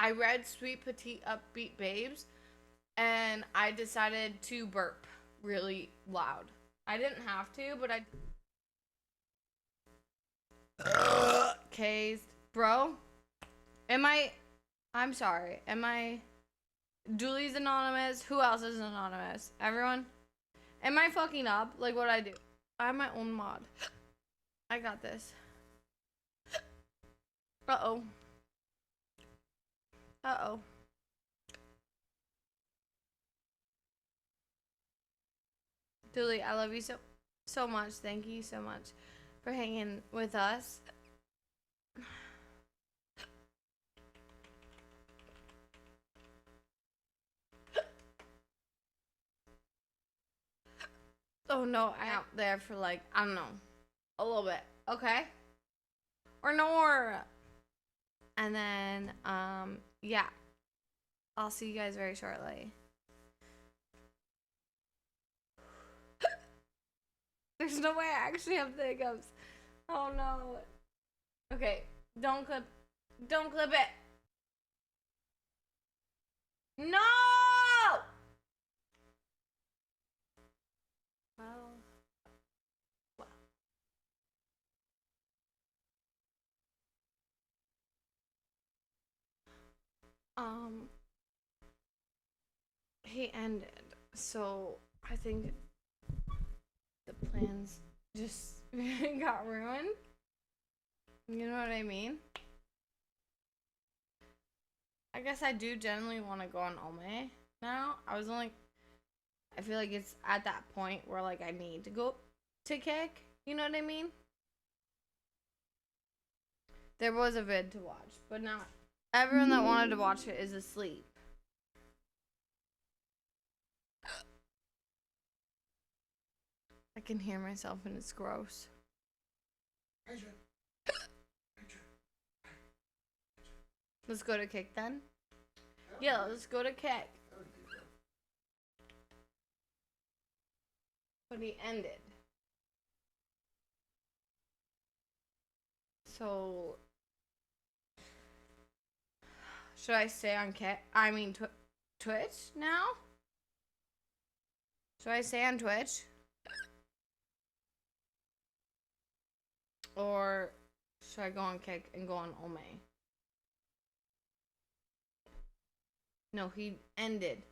I read Sweet Petite Upbeat Babes, and I decided to burp really loud. I didn't have to, but I K's. Bro, I'm sorry. Am I Julie's anonymous? Who else is anonymous? Everyone? Am I fucking up? Like what I do? I'm my own mod. I got this. Uh-oh. Uh-oh. Julie, I love you so much. Thank you so much for hanging with us. Oh no, I'm out there for like, I don't know, a little bit. Okay? Or no. And then, yeah. I'll see you guys very shortly. There's no way I actually have the hiccups. Oh no. Okay, don't clip it. No! Well. He ended. So I think the plans just got ruined. You know what I mean? I guess I do generally want to go on Ome now. I feel like it's at that point where like I need to go to kick. You know what I mean? There was a vid to watch, but now everyone that wanted to watch it is asleep. I can hear myself and it's gross. Let's go to kick then. Yeah, let's go to kick. But he ended. So should I stay on kick? I mean Twitch now? Should I stay on Twitch? Or should I go on kick and go on Ome? No, he ended.